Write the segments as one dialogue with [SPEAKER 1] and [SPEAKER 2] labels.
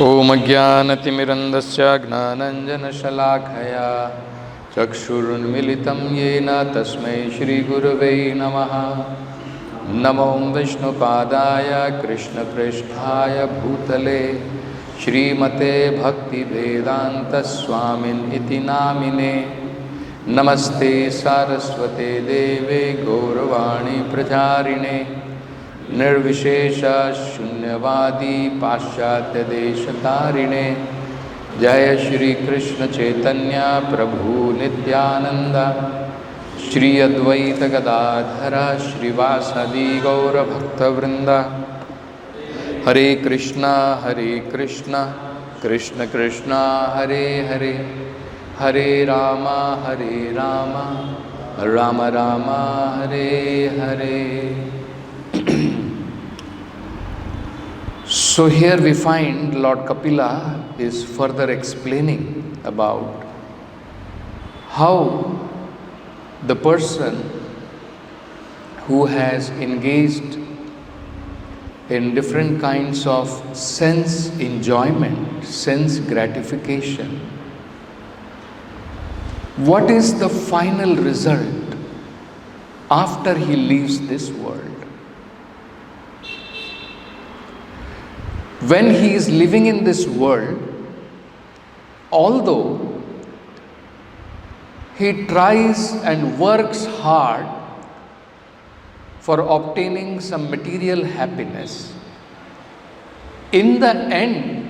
[SPEAKER 1] ॐ अज्ञानतिमिरन्धस्य ज्ञानाञ्जनशलाखया चक्षुरुन्मिलितं येन तस्मै श्रीगुरवे नमः। नमो विष्णुपादाय कृष्णप्रेष्ठाय भूतले श्रीमते भक्तिवेदान्तस्वामिनिति नामिने। नमस्ते सारस्वते देवे गौरवाणी प्रचारिणे निर्विशेष शून्यवादी पाश्चात्य देशतारिणे। जय श्री कृष्ण चैतन्य प्रभु नित्यानंद श्री अद्वैत गदाधर श्रीवासदि गौर भक्तवृंद। हरे कृष्णा कृष्ण कृष्णा हरे हरे, हरे Ram Ram Ram Hare Hare. So here we find Lord Kapila is further explaining about how the person who has engaged in different kinds of sense enjoyment, sense gratification, what is the final result after he leaves this world? When he is living in this world, although he tries and works hard for obtaining some material happiness, in the end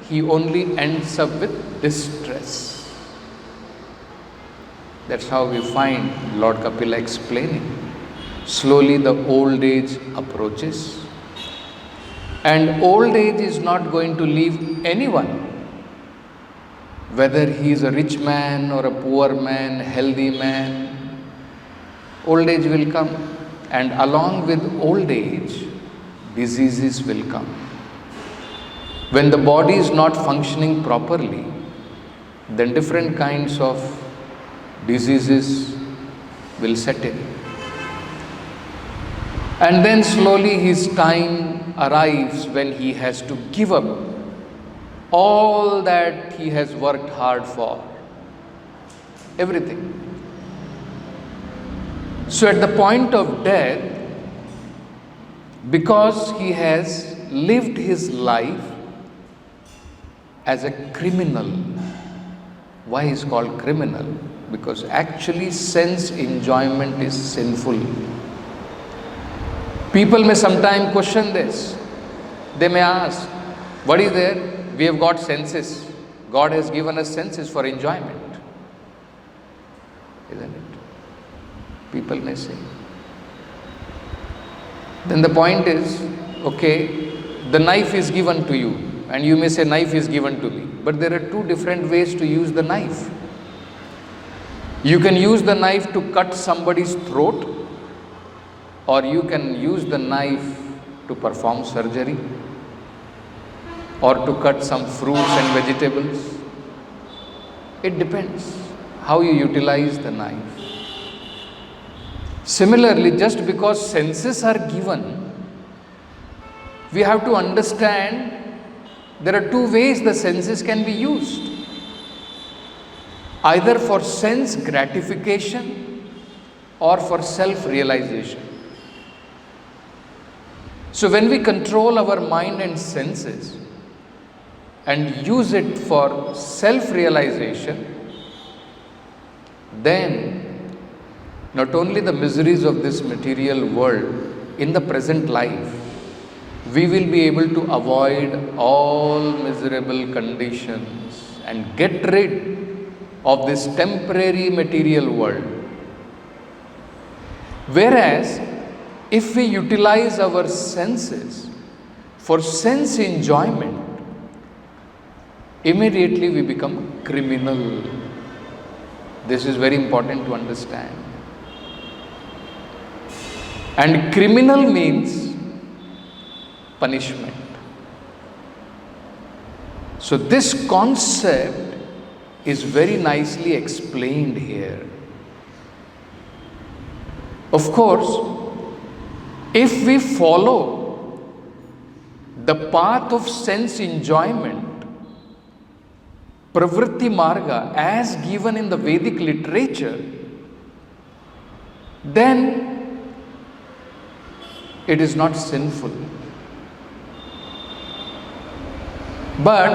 [SPEAKER 1] he only ends up with distress. That's how we find Lord Kapila explaining. Slowly the old age approaches. And old age is not going to leave anyone, whether he is a rich man or a poor man, healthy man. Old age will come, and along with old age, diseases will come. When the body is not functioning properly, then different kinds of diseases will set in. And then slowly his time arrives when he has to give up all that he has worked hard for, everything. So at the point of death, because he has lived his life as a criminal. Why is called criminal? Because actually sense enjoyment is sinful. People may sometimes question this. They may ask, what is there? We have got senses. God has given us senses for enjoyment. Isn't it? People may say. Then the point is, okay, the knife is given to you, and you may say knife is given to me. But there are two different ways to use the knife. You can use the knife to cut somebody's throat, or you can use the knife to perform surgery, or to cut some fruits and vegetables. It depends how you utilize the knife. Similarly, just because senses are given, we have to understand there are two ways the senses can be used. Either for sense gratification or for self-realization. So when we control our mind and senses and use it for self-realization, then not only the miseries of this material world in the present life, we will be able to avoid all miserable conditions and get rid of this temporary material world. Whereas, if we utilize our senses for sense enjoyment, immediately we become criminal. This is very important to understand. And criminal means punishment. So this concept is very nicely explained here. Of course, if we follow the path of sense enjoyment, pravritti marga as given in the Vedic literature, then it is not sinful. But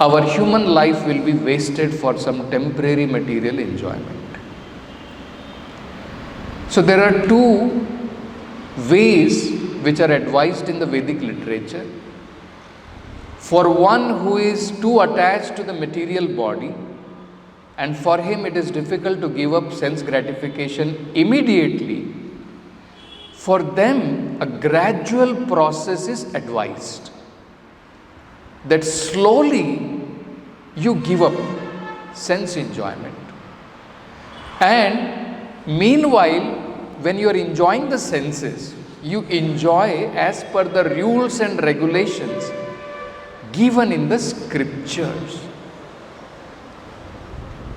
[SPEAKER 1] our human life will be wasted for some temporary material enjoyment. So there are two ways which are advised in the Vedic literature. For one who is too attached to the material body, and for him it is difficult to give up sense gratification immediately, for them a gradual process is advised. That slowly you give up sense enjoyment. And meanwhile, when you are enjoying the senses, you enjoy as per the rules and regulations given in the scriptures.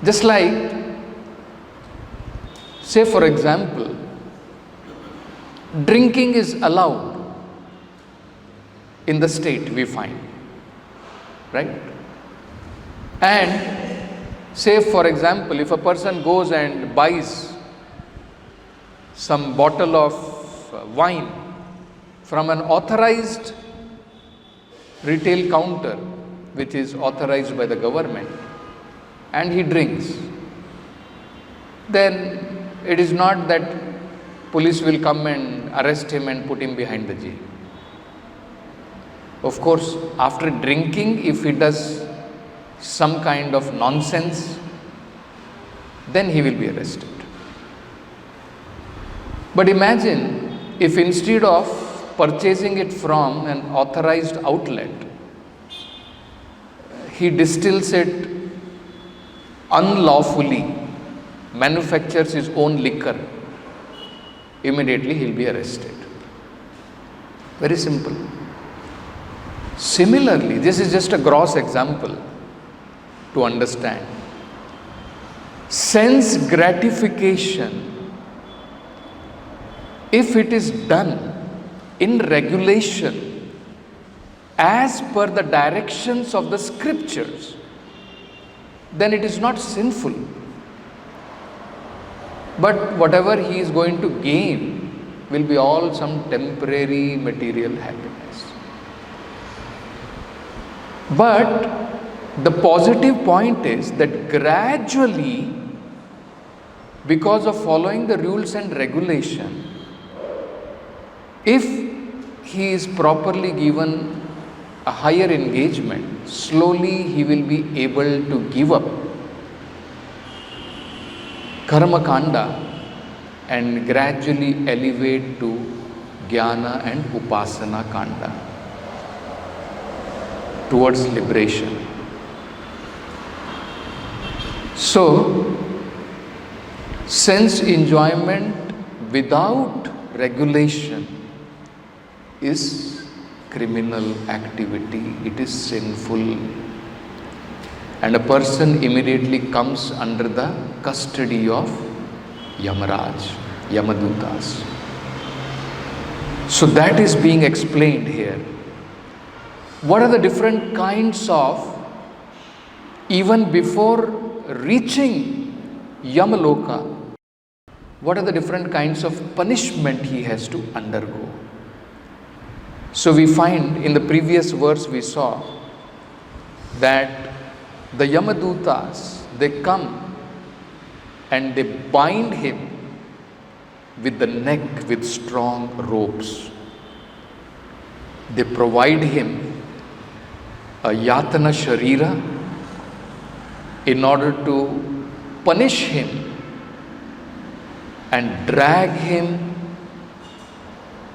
[SPEAKER 1] Just like, say for example, drinking is allowed in the state, we find. Right? And say for example, if a person goes and buys some bottle of wine from an authorized retail counter which is authorized by the government, and he drinks, then it is not that police will come and arrest him and put him behind the jail. Of course, after drinking, if he does some kind of nonsense, then he will be arrested. But imagine if instead of purchasing it from an authorized outlet, he distills it unlawfully, manufactures his own liquor, immediately he will be arrested. Very simple. Similarly, this is just a gross example to understand. Sense gratification, if it is done in regulation as per the directions of the scriptures, then it is not sinful. But whatever he is going to gain will be all some temporary material happiness. But the positive point is that gradually, because of following the rules and regulation, if he is properly given a higher engagement, slowly he will be able to give up karma kanda and gradually elevate to jnana and upasana kanda, towards liberation. So, sense enjoyment without regulation is criminal activity, it is sinful, and a person immediately comes under the custody of Yamaraj, Yamadutas. So that is being explained here. What are the different kinds of, even before reaching Yamaloka, what are the different kinds of punishment he has to undergo? So we find in the previous verse we saw that the Yamadutas, they come and they bind him with the neck with strong ropes. They provide him a yatana sharira in order to punish him and drag him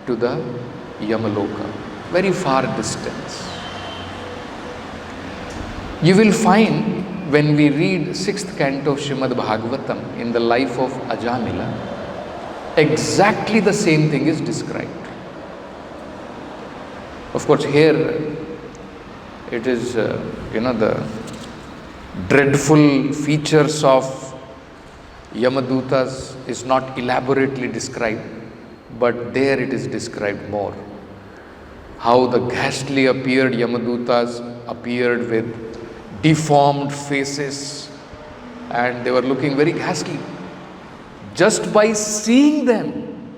[SPEAKER 1] to the Yamaloka, very far distance. You will find when we read 6th Canto of Srimad Bhagavatam in the life of Ajamila, exactly the same thing is described. Of course, here it is, the dreadful features of Yamadutas is not elaborately described, but there it is described more. How the ghastly appeared Yamadutas appeared with deformed faces, and they were looking very ghastly. Just by seeing them,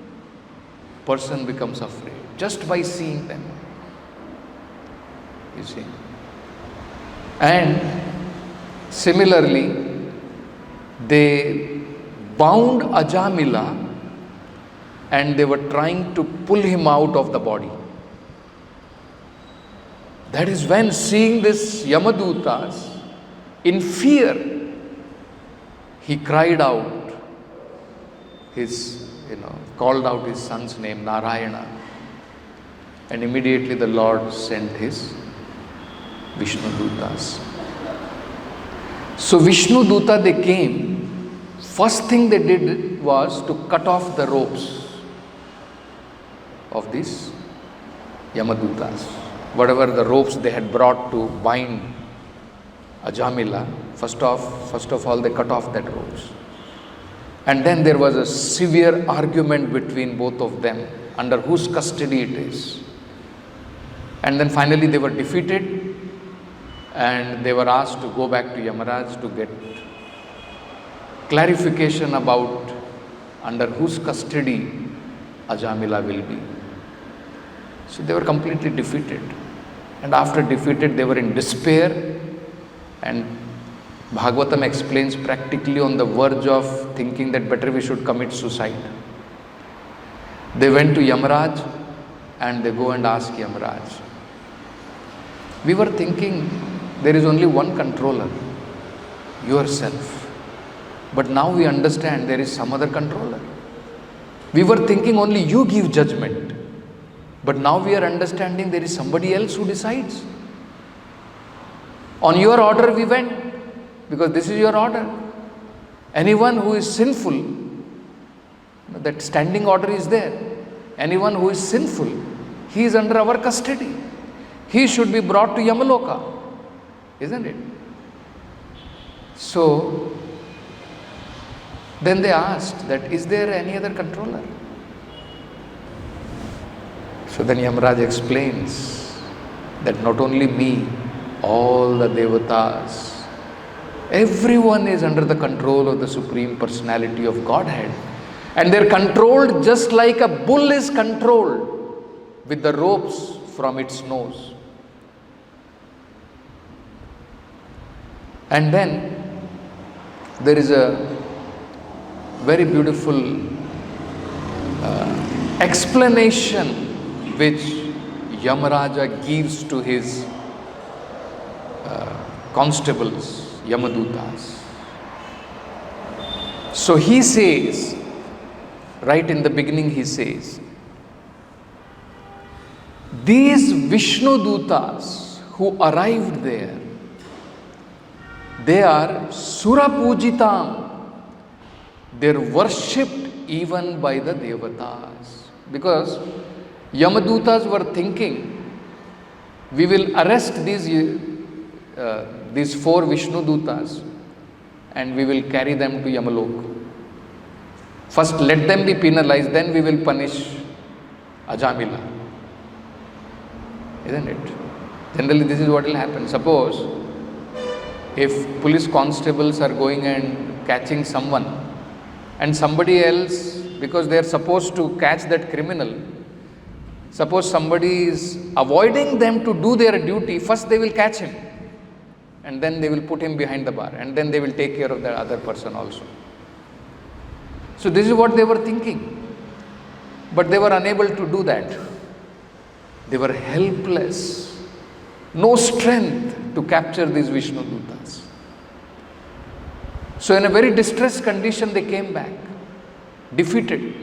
[SPEAKER 1] person becomes afraid. Just by seeing them. You see. And similarly, they bound Ajamila and they were trying to pull him out of the body. That is when, seeing this Yamadutas, in fear, he cried out called out his son's name, Narayana. And immediately the Lord sent his Vishnu Dutas. So Vishnu Duta, they came. First thing they did was to cut off the ropes of these Yamadutas. Whatever the ropes they had brought to bind Ajamila, first of all they cut off that ropes. And then there was a severe argument between both of them, under whose custody it is. And then finally they were defeated and they were asked to go back to Yamaraj to get clarification about under whose custody Ajamila will be. So they were completely defeated. And after defeated, they were in despair, and Bhagavatam explains practically on the verge of thinking that better we should commit suicide. They went to Yamaraj and they go and ask Yamaraj. We were thinking there is only one controller, yourself. But now we understand there is some other controller. We were thinking only you give judgment. But now we are understanding there is somebody else who decides. On your order we went, because this is your order. Anyone who is sinful, that standing order is there. Anyone who is sinful, he is under our custody. He should be brought to Yamaloka, isn't it? So, then they asked that, is there any other controller? So then Yamaraj explains that not only me, all the devatas, everyone is under the control of the Supreme Personality of Godhead. And they're controlled just like a bull is controlled with the ropes from its nose. And then there is a very beautiful explanation which Yamaraja gives to his constables, Yamadutas. So he says, right in the beginning he says, these Vishnu Dutas who arrived there, they are Sura Pujitam. They are worshipped even by the Devatas. Because Yamadutas were thinking, we will arrest these four Vishnu Dutas and we will carry them to Yamalok. First let them be penalized, then we will punish Ajamila. Isn't it? Generally this is what will happen. Suppose if police constables are going and catching someone, and somebody else, because they are supposed to catch that criminal, suppose somebody is avoiding them to do their duty, first they will catch him and then they will put him behind the bar and then they will take care of the other person also. So this is what they were thinking, but they were unable to do that. They were helpless, no strength to capture these Vishnu Dutas. So in a very distressed condition they came back, defeated.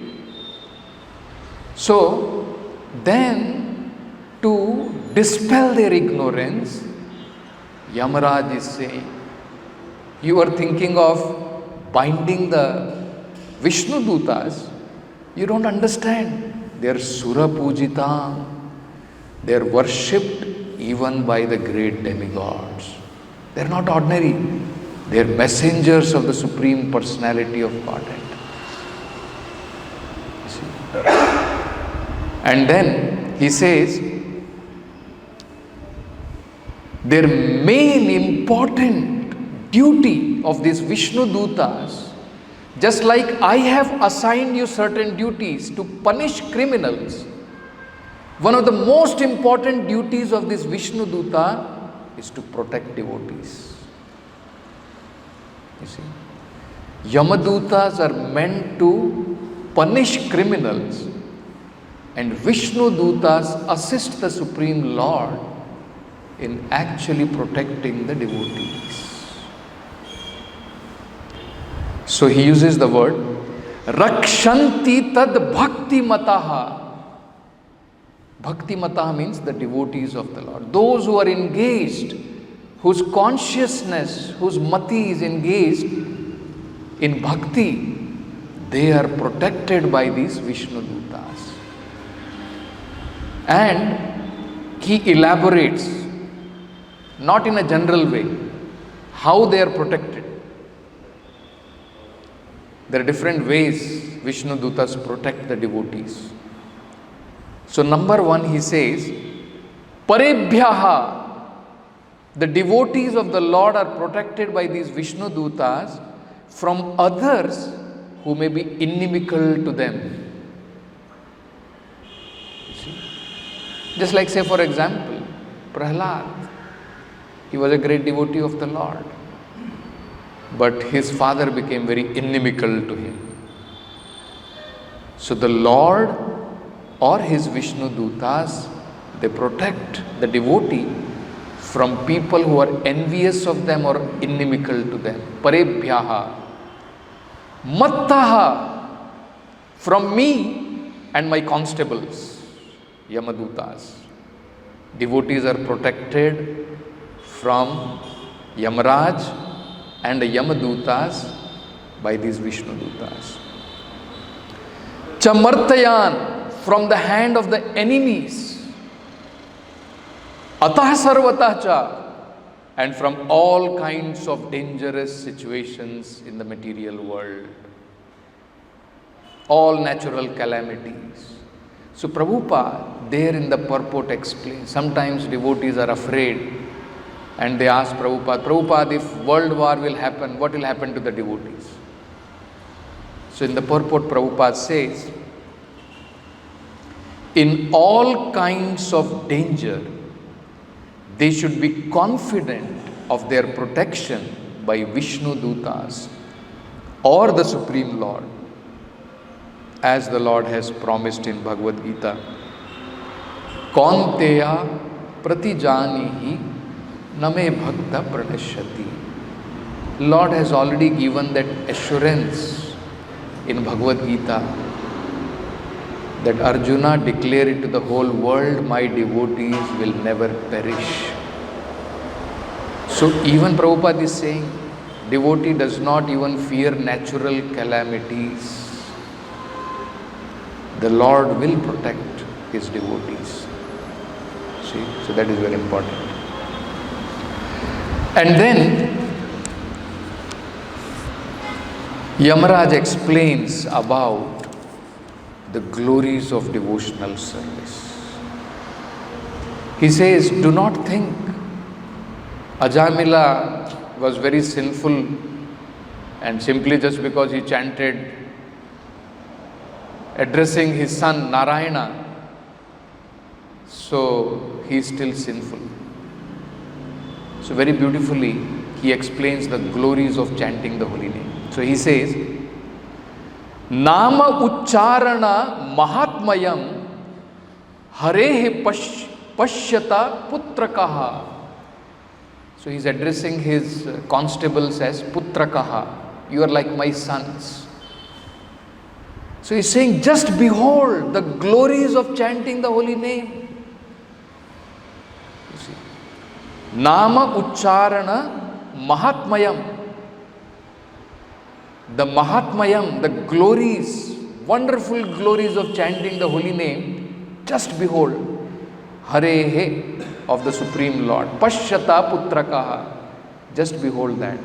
[SPEAKER 1] So then, to dispel their ignorance, Yamaraj is saying, you are thinking of binding the Vishnu Dutas, you don't understand. They are Sura Pujitam. They are worshipped even by the great demigods. They are not ordinary. They are messengers of the Supreme Personality of Godhead. And then he says, Their main important duty of these Vishnu Dutas, just like I have assigned you certain duties to punish criminals, one of the most important duties of this Vishnu Duta is to protect devotees. You see, Yamadutas are meant to punish criminals, and Vishnu Dutas assist the Supreme Lord in actually protecting the devotees. So he uses the word Rakshanti tad bhakti mataha. Bhakti mataha means the devotees of the Lord. Those who are engaged, whose consciousness, whose mati is engaged in bhakti, they are protected by these Vishnu Dutas. And he elaborates, not in a general way, how they are protected. There are different ways Vishnu Dutas protect the devotees. So number one, he says, Parebhyaha, the devotees of the Lord are protected by these Vishnu Dutas from others who may be inimical to them. You see? Just like, say for example, Prahlad. He was a great devotee of the Lord, but his father became very inimical to him. So the Lord or his Vishnu Dutas, they protect the devotee from people who are envious of them or inimical to them. Parebhyaha. Mattaha, from me and my constables, Yamadutas. Devotees are protected from Yamaraj and the Yamadutas by these Vishnu Dutas. Chamartayan, from the hand of the enemies. Atah sarvatah cha, and from all kinds of dangerous situations in the material world. All natural calamities. So Prabhupada there in the purport explains, sometimes devotees are afraid and they ask Prabhupada, Prabhupada, if world war will happen, what will happen to the devotees? So in the purport Prabhupada says, in all kinds of danger, they should be confident of their protection by Vishnu Dutas or the Supreme Lord, as the Lord has promised in Bhagavad Gita. Kaunteya pratijanihi name bhakta pranashyati. Lord has already given that assurance in Bhagavad Gita that Arjuna declare it to the whole world, my devotees will never perish. So even Prabhupada is saying, devotee does not even fear natural calamities. The Lord will protect his devotees. See, so that is very important. And then Yamaraj explains about the glories of devotional service. He says, do not think Ajamila was very sinful and simply just because he chanted addressing his son Narayana, so he is still sinful. So very beautifully he explains the glories of chanting the holy name. So he says, Nama Ucharana Mahatmayam Harehe Pashyata Putrakaha. So he is addressing his constables as Putrakaha. You are like my sons. So he is saying, just behold the glories of chanting the holy name. You see, Nama Ucharana Mahatmayam. The Mahatmayam, the glories, wonderful glories of chanting the holy name, just behold, Harehe of the Supreme Lord, Pashyata Putrakaha, just behold that.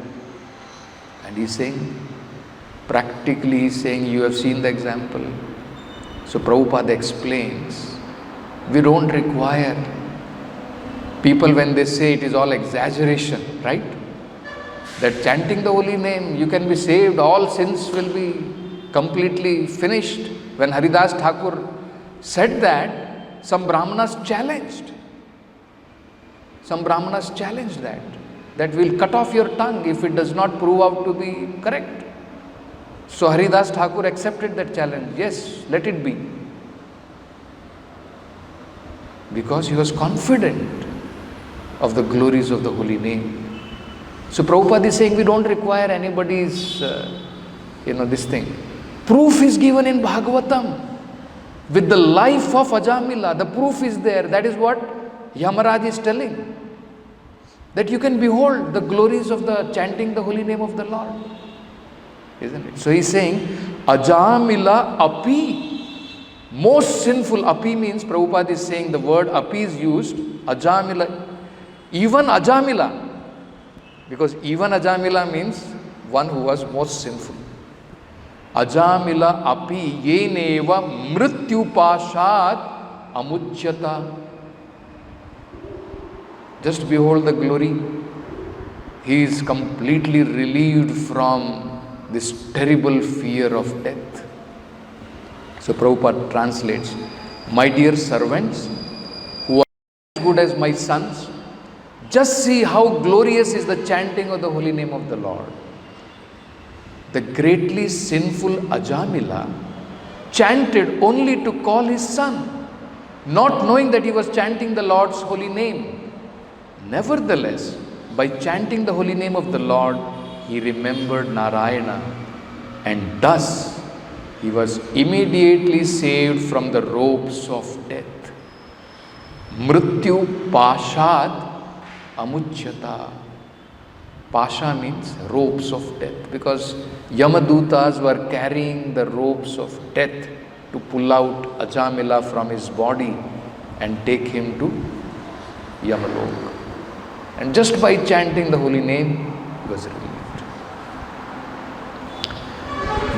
[SPEAKER 1] And he's saying, practically he's saying, you have seen the example. So Prabhupada explains, we don't require People, when they say it is all exaggeration, right? That chanting the holy name, you can be saved, all sins will be completely finished. When Haridas Thakur said that, some Brahmanas challenged. That will cut off your tongue if it does not prove out to be correct. So Haridas Thakur accepted that challenge. Yes, let it be. Because he was confident of the glories of the holy name. So Prabhupada is saying we don't require anybody's, this thing. Proof is given in Bhagavatam. With the life of Ajamila, the proof is there. That is what Yamaraj is telling. That you can behold the glories of the chanting the holy name of the Lord. Isn't it? So he is saying, Ajamila api, most sinful. Api means, Prabhupada is saying the word api is used, Ajamila, even Ajamila. Because even Ajamila means one who was most sinful. Ajamila api yeneva mrityupashat amuchyata. Just behold the glory. He is completely relieved from this terrible fear of death. So Prabhupada translates, my dear servants, who are as good as my sons, just see how glorious is the chanting of the holy name of the Lord. The greatly sinful Ajamila chanted only to call his son, not knowing that he was chanting the Lord's holy name. Nevertheless, by chanting the holy name of the Lord, he remembered Narayana, and thus he was immediately saved from the ropes of death. Mrityu pashat amuchyata. Pasha means ropes of death, because Yamadutas were carrying the ropes of death to pull out Ajamila from his body and take him to Yamalok. And just by chanting the holy name, he was relieved.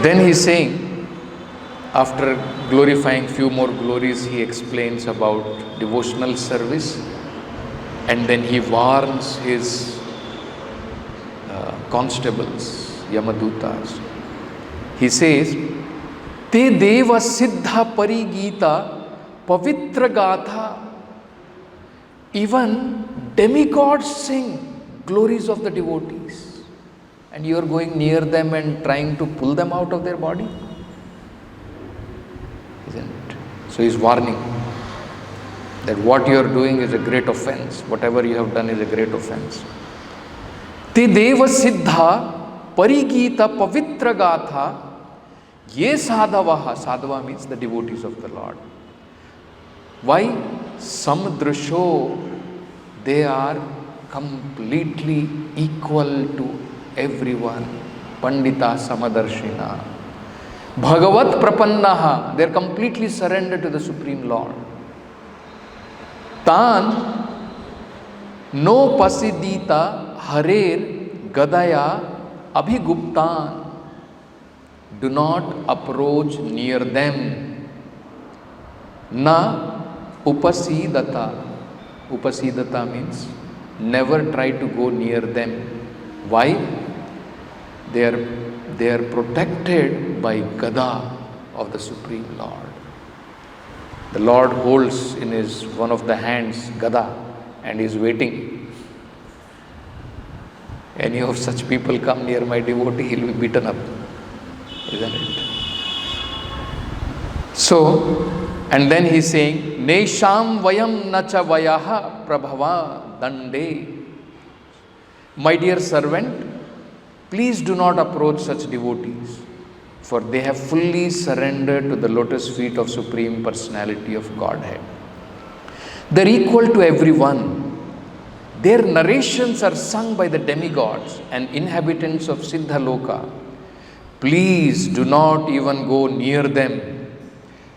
[SPEAKER 1] Then he is saying, after glorifying few more glories, he explains about devotional service, and then he warns his constables, Yamadutas. He says, Te deva siddha parigita pavitra gatha. Even demigods sing glories of the devotees, and you are going near them and trying to pull them out of their body, isn't it? So he is warning that what you are doing is a great offense. Whatever you have done is a great offense. Te deva siddha parigita pavitra gatha ye sadhavaha. Sadhava means the devotees of the Lord. Why? Samdrisho, they are completely equal to everyone. Pandita Samadarshina. Bhagavat Prapannaha, they are completely surrendered to the Supreme Lord. Tan no pasidita harer gadaya abhiguptan. Do not approach near them. Na upasidata. Upasidata means never try to go near them. Why? They are protected by Gada of the Supreme Lord. The Lord holds in his one of the hands Gada and is waiting. Any of such people come near my devotee, he will be beaten up. Isn't it? So, and then he is saying, Nesham vayam nacha vayaha prabhava dande. My dear servant, please do not approach such devotees, for they have fully surrendered to the lotus feet of Supreme Personality of Godhead. They are equal to everyone. Their narrations are sung by the demigods and inhabitants of Siddha Loka. Please do not even go near them.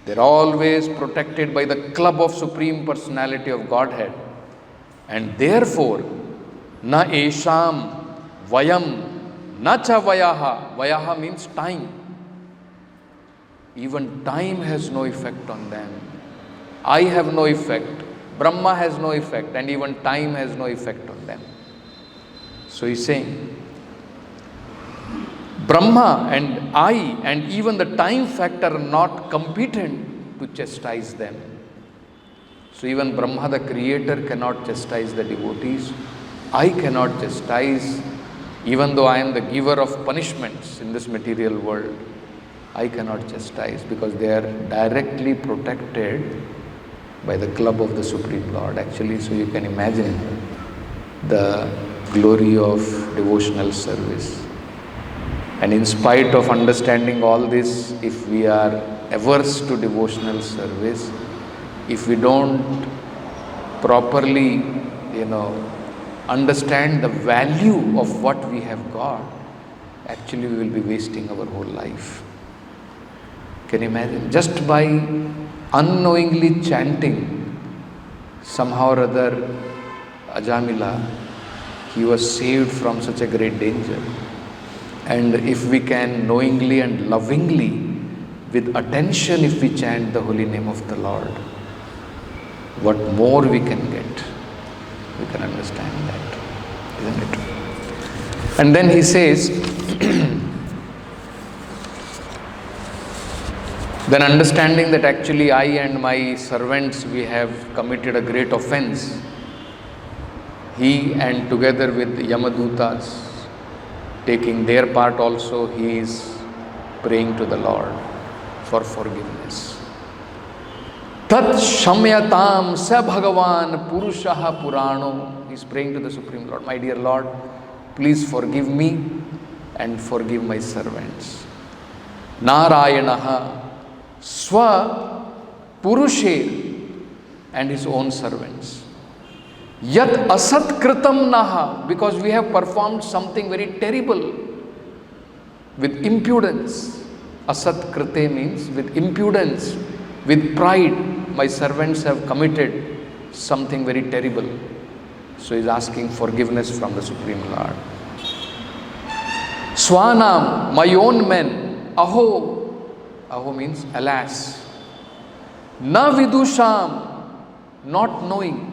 [SPEAKER 1] They are always protected by the club of Supreme Personality of Godhead. And therefore, na esham vayam na cha vayaha. Vayaha means time. Even time has no effect on them. I have no effect, Brahma has no effect, and even time has no effect on them. So he's saying, Brahma and I and even the time factor are not competent to chastise them. So even Brahma, the creator, cannot chastise the devotees. I cannot chastise, even though I am the giver of punishments in this material world. I cannot chastise because they are directly protected by the club of the Supreme Lord. Actually, so you can imagine the glory of devotional service. And in spite of understanding all this, if we are averse to devotional service, if we don't properly, understand the value of what we have got, actually we will be wasting our whole life. Can you imagine? Just by unknowingly chanting, somehow or other, Ajamila, he was saved from such a great danger. And if we can knowingly and lovingly, with attention, if we chant the holy name of the Lord, what more we can get? We can understand that, isn't it? And then he says, then understanding that actually I and my servants, we have committed a great offense, he and together with Yamadutas, taking their part also, he is praying to the Lord for forgiveness. Tat shamyatam sa bhagavan purushaha purano. He is praying to the Supreme Lord. My dear Lord, please forgive me and forgive my servants. Narayanaha swa purushe, and his own servants. Yat asat kritam naha, because we have performed something very terrible with impudence. Asat krite means with impudence, with pride. My servants have committed something very terrible. So he is asking forgiveness from the Supreme Lord. Swanam, my own men. Aho, aho means alas. Na vidusham, not knowing.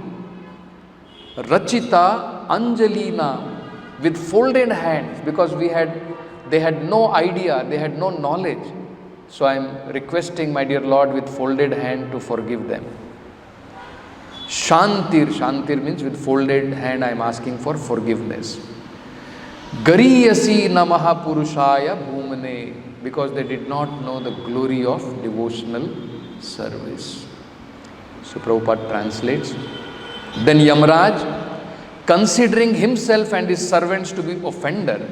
[SPEAKER 1] Rachita Anjalina, with folded hands, because they had no idea, they had no knowledge. So I am requesting, my dear Lord, with folded hand to forgive them. Shantir means with folded hand I am asking for forgiveness. Gariyasi namaha purushaya bhumane, because they did not know the glory of devotional service. So Prabhupada translates. Then Yamraj, considering himself and his servants to be offender,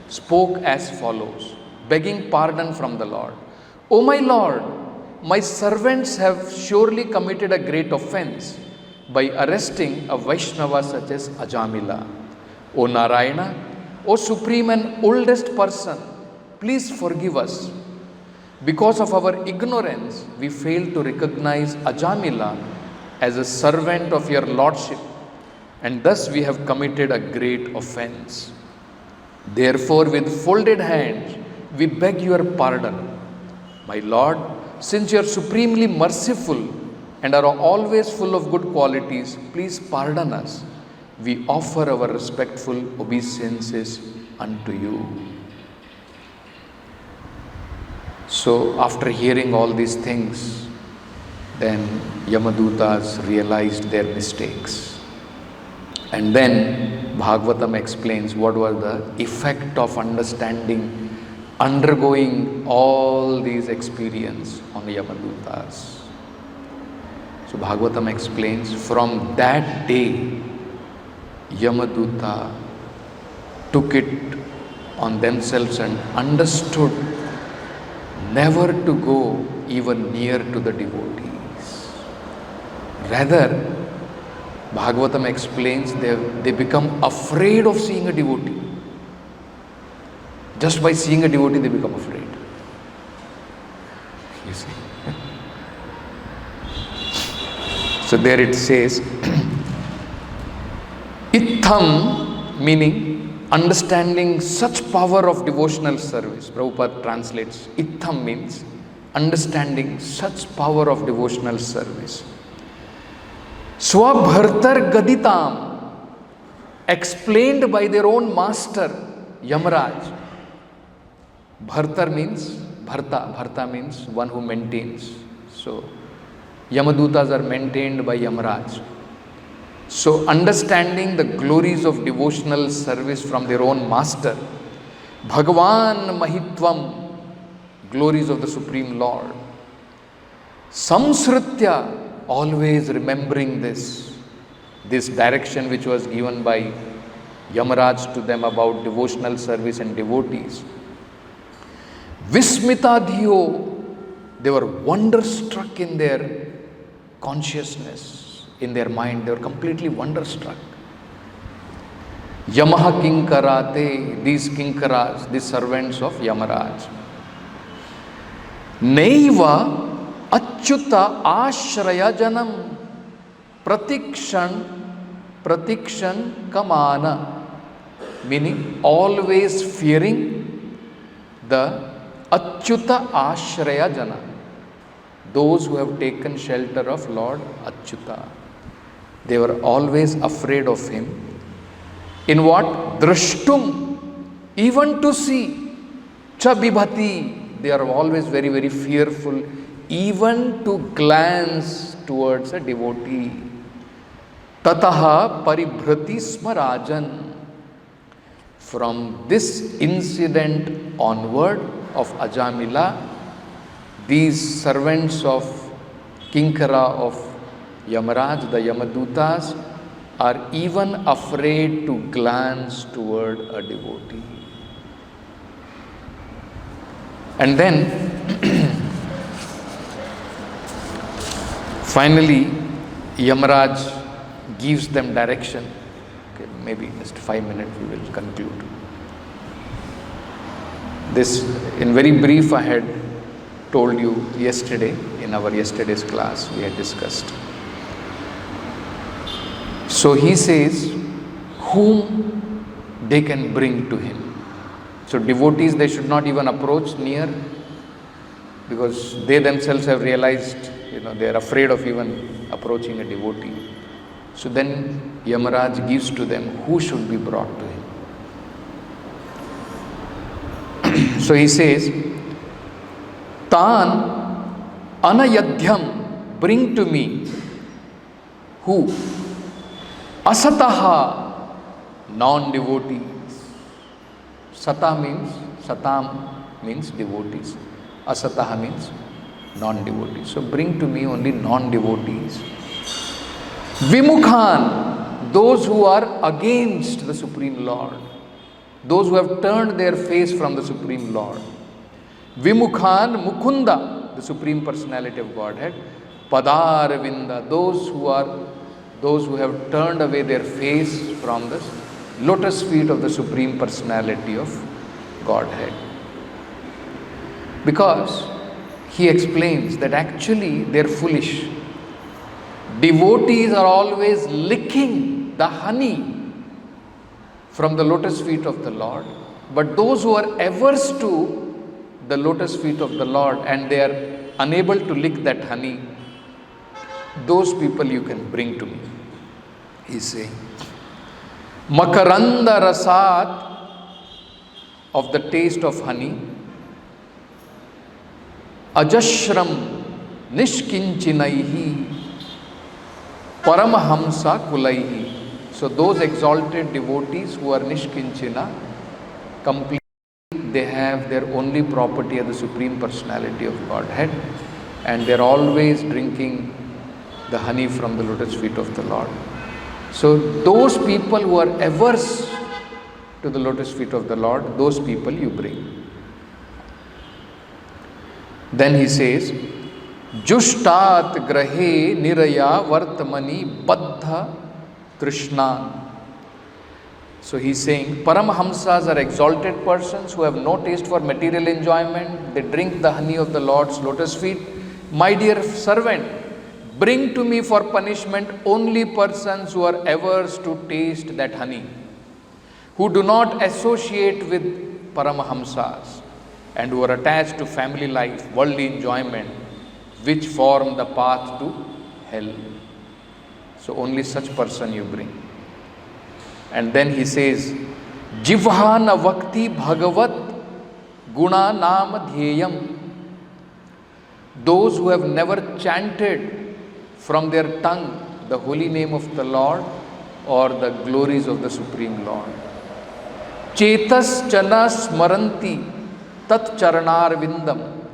[SPEAKER 1] spoke as follows, begging pardon from the Lord. O my Lord, my servants have surely committed a great offense by arresting a Vaishnava such as Ajamila. O Narayana, O supreme and oldest person, please forgive us. Because of our ignorance, we failed to recognize Ajamila as a servant of your Lordship, and thus we have committed a great offense. Therefore, with folded hands, we beg your pardon. My Lord, since you are supremely merciful and are always full of good qualities, please pardon us. We offer our respectful obeisances unto you. So, after hearing all these things, then Yamadutas realized their mistakes. And then Bhagavatam explains what was the effect of understanding, undergoing all these experiences on Yamadutas. So Bhagavatam explains, from that day, Yamaduta took it on themselves and understood never to go even near to the devotees. Rather, Bhagavatam explains they become afraid of seeing a devotee. Just by seeing a devotee, they become afraid. You see. So there it says, Itham, meaning understanding such power of devotional service. Prabhupada translates, Itham means understanding such power of devotional service. Swabhartar Gaditam, explained by their own master, Yamaraj. Bhartar means, Bharta means one who maintains. So, Yamadutas are maintained by Yamaraj. So, understanding the glories of devotional service from their own master, Bhagavan Mahitvam, glories of the Supreme Lord, Samsritya, always remembering this direction which was given by Yamaraj to them about devotional service and devotees. Vismitadhiyo, they were wonderstruck in their consciousness, in their mind, they were completely wonderstruck. Yamaha Kinkarate, these Kinkaras, these servants of Yamaraj. Neiva Achyuta Ashraya Janam Pratikshan Kamana, meaning always fearing the Achyuta Ashraya Jana, those who have taken shelter of Lord Achyuta. They were always afraid of him. In what? Drashtum, even to see. Cha bibhati, they are always very, very fearful, even to glance towards a devotee. Tataha paribhrati smarajan. From this incident onward of Ajamila, these servants of Kinkara of Yamaraj, the Yamadutas, are even afraid to glance toward a devotee. And then finally Yamaraj gives them direction. Okay, maybe just 5 minutes we will conclude. This, in very brief, I had told you yesterday, in our yesterday's class, we had discussed. So he says, whom they can bring to him. So devotees, they should not even approach near, because they themselves have realized, they are afraid of even approaching a devotee. So then Yamaraj gives to them who should be brought to him. So he says, Tan anayadhyam, bring to me. Who? Asataha, non-devotees. Satam means devotees. Asataha means non-devotees. So bring to me only non-devotees. Vimukhan, those who are against the Supreme Lord, those who have turned their face from the Supreme Lord. Vimukhan Mukunda, the Supreme Personality of Godhead. Padarvinda, those who have turned away their face from the lotus feet of the Supreme Personality of Godhead. Because he explains that actually they are foolish. Devotees are always licking the honey from the lotus feet of the Lord. But those who are averse to the lotus feet of the Lord and they are unable to lick that honey, those people you can bring to me. He is saying, Makaranda Rasat, of the taste of honey, Ajashram Nishkinchinaihi Paramahamsa Kulaihi. So those exalted devotees who are Nishkinchina, completely they have their only property as the Supreme Personality of Godhead, and they are always drinking the honey from the lotus feet of the Lord. So those people who are averse to the lotus feet of the Lord, those people you bring. Then he says, Jushtat grahe niraya vartamani baddha trishnan. So he is saying, Paramahamsas are exalted persons who have no taste for material enjoyment. They drink the honey of the Lord's lotus feet. My dear servant, bring to me for punishment only persons who are averse to taste that honey, who do not associate with Paramahamsas and who are attached to family life, worldly enjoyment, which form the path to hell. So only such person you bring. And then he says, Jivhana Vakti Bhagavat Guna Nama Dhyayam. Those who have never chanted from their tongue the holy name of the Lord or the glories of the Supreme Lord. Chetas Chana Smaranti Tat Charanar Vindam.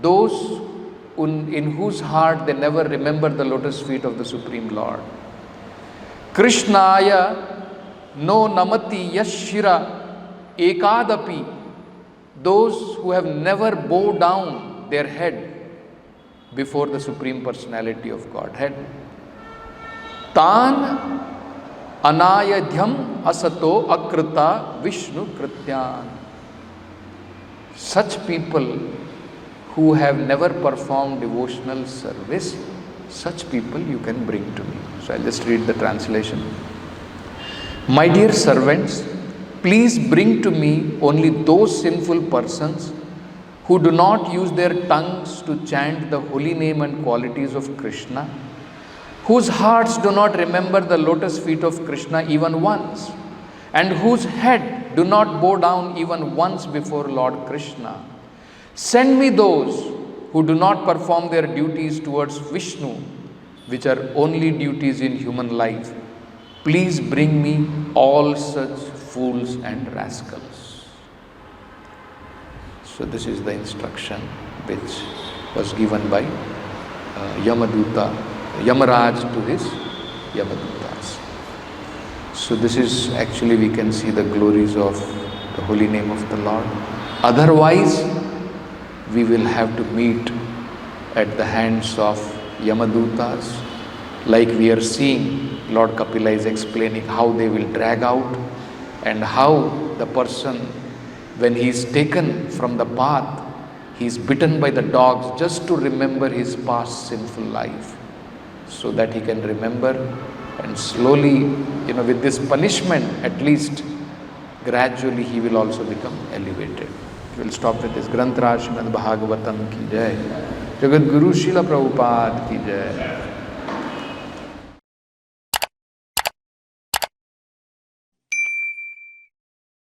[SPEAKER 1] Those in whose heart they never remember the lotus feet of the Supreme Lord. Krishnaya no namati yashira ekadapi. Those who have never bowed down their head before the Supreme Personality of Godhead. Tan anayadhyam asato akrita Vishnu krityan. Such people who have never performed devotional service, such people you can bring to me. So I'll just read the translation. My dear servants, please bring to me only those sinful persons who do not use their tongues to chant the holy name and qualities of Krishna, whose hearts do not remember the lotus feet of Krishna even once, and whose head do not bow down even once before Lord Krishna. Send me those who do not perform their duties towards Vishnu, which are only duties in human life. Please bring me all such fools and rascals. So this is the instruction which was given by Yamaraj to his Yamadutas. So this is actually, we can see the glories of the holy name of the Lord. Otherwise, we will have to meet at the hands of Yamadutas, like we are seeing Lord Kapila is explaining how they will drag out, and how the person, when he is taken from the path, he is bitten by the dogs just to remember his past sinful life, so that he can remember, and slowly, with this punishment, at least gradually he will also become elevated. We'll stop with this. Srimad Bhagavatam ki jai. Jagat Guru Srila Prabhupada ki jai.